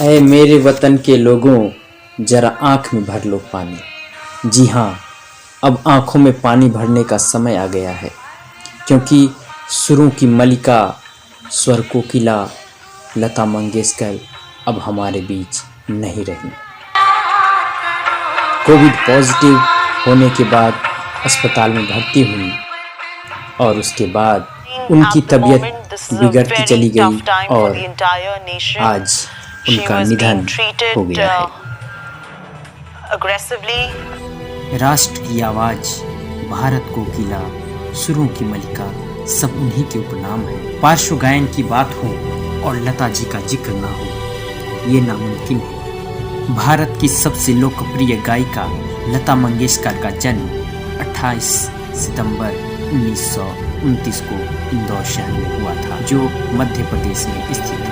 ऐ मेरे वतन के लोगों, जरा आंख में भर लो पानी। जी हाँ, अब आंखों में पानी भरने का समय आ गया है, क्योंकि सुरों की मलिका, स्वर कोकिला लता मंगेशकर अब हमारे बीच नहीं रही। कोविड पॉजिटिव होने के बाद अस्पताल में भर्ती हुई और उसके बाद उनकी तबीयत बिगड़ती चली गई और आज उनका निधन हो गया है। राष्ट्र की आवाज, भारत कोकिला, सुरों की मलिका सब उन्हीं के उपनाम है। पार्श्व गायन की बात हो और लता जी का जिक्र ना हो, ये नामुमकिन है। भारत की सबसे लोकप्रिय गायिका लता मंगेशकर का जन्म 28 सितंबर 1929 को इंदौर शहर में हुआ था, जो मध्य प्रदेश में स्थित है।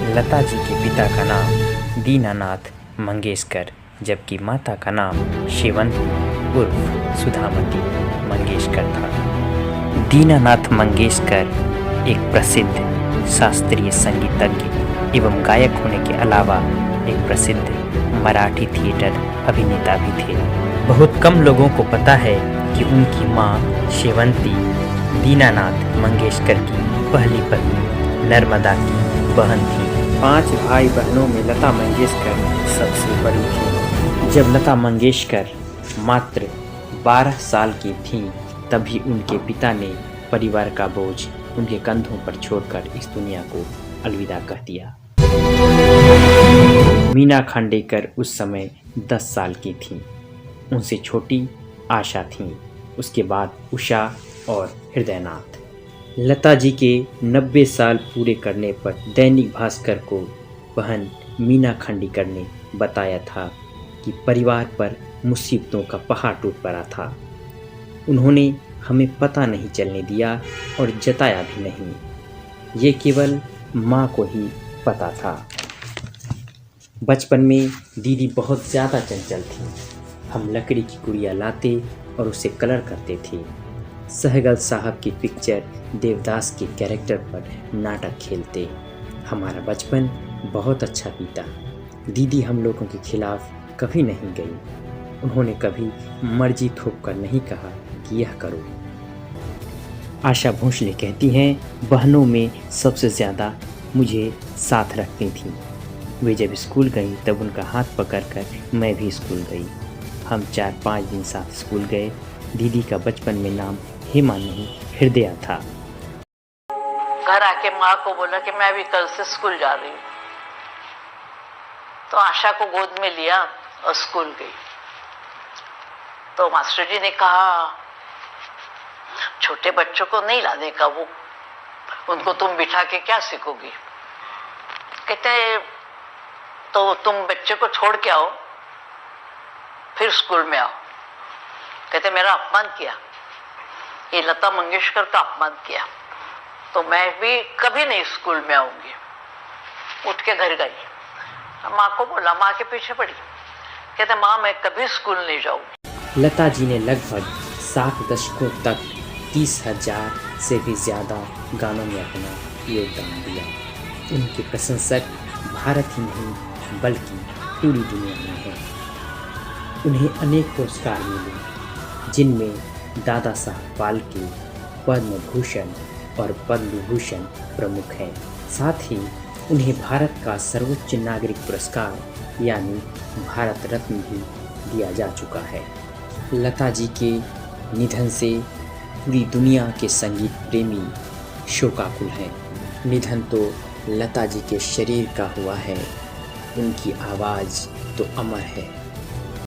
लता जी के पिता का नाम दीनानाथ मंगेशकर, जबकि माता का नाम शेवंती उर्फ सुधामती मंगेशकर था। दीनानाथ मंगेशकर एक प्रसिद्ध शास्त्रीय संगीतज्ञ एवं गायक होने के अलावा एक प्रसिद्ध मराठी थिएटर अभिनेता भी थे। बहुत कम लोगों को पता है कि उनकी मां शेवंती दीनानाथ मंगेशकर की पहली पत्नी नर्मदा की बहन थी। 5 भाई बहनों में लता मंगेशकर सबसे बड़ी थी। जब लता मंगेशकर मात्र 12 साल की थीं, तभी उनके पिता ने परिवार का बोझ उनके कंधों पर छोड़कर इस दुनिया को अलविदा कह दिया। मीना खांडेकर उस समय 10 साल की थीं। उनसे छोटी आशा थीं, उसके बाद उषा और हृदयनाथ। लता जी के 90 साल पूरे करने पर दैनिक भास्कर को बहन मीना खांडेकर ने बताया था कि परिवार पर मुसीबतों का पहाड़ टूट पड़ा था। उन्होंने हमें पता नहीं चलने दिया और जताया भी नहीं, ये केवल माँ को ही पता था। बचपन में दीदी बहुत ज़्यादा चंचल थी। हम लकड़ी की गुड़िया लाते और उसे कलर करते थे। सहगल साहब की पिक्चर देवदास के कैरेक्टर पर नाटक खेलते। हमारा बचपन बहुत अच्छा बीता। दीदी हम लोगों के खिलाफ कभी नहीं गई। उन्होंने कभी मर्जी थोप कर नहीं कहा कि यह करो। आशा भोसले कहती हैं, बहनों में सबसे ज़्यादा मुझे साथ रखती थी। वे जब स्कूल गई तब उनका हाथ पकड़कर मैं भी स्कूल गई। हम 4-5 दिन साथ स्कूल गए। दीदी का बचपन में नाम हेमा नहीं हृदया था। घर आके माँ को बोला कि मैं भी कल से स्कूल जा रही हूँ, तो आशा को गोद में लिया और स्कूल गई। तो मास्टर जी ने कहा, छोटे बच्चों को नहीं लाने का, वो उनको तुम बिठा के क्या सीखोगी। कहते तो तुम बच्चे को छोड़ के आओ, फिर स्कूल में आओ। कहते मेरा अपमान किया, ये लता मंगेशकर का अपमान किया, तो मैं भी कभी नहीं स्कूल में आऊंगी। उठ के घर गई। माँ को बोला, माँ के पीछे पड़ी। कहते माँ मैं कभी स्कूल नहीं जाऊंगी। लता जी ने लगभग 7 दशकों तक 30,000 से भी ज़्यादा गानों में अपना योगदान दिया। उनके प्रशंसक भारत ही नहीं बल्कि पूरी दुनिया में हैं। उन्हें अनेक पुरस्कार मिले, जिनमें दादा साहब फाल्के, पद्म भूषण और पद्म विभूषण प्रमुख हैं। साथ ही उन्हें भारत का सर्वोच्च नागरिक पुरस्कार यानी भारत रत्न भी दिया जा चुका है। लता जी के निधन से पूरी दुनिया के संगीत प्रेमी शोकाकुल हैं। निधन तो लता जी के शरीर का हुआ है, उनकी आवाज़ तो अमर है।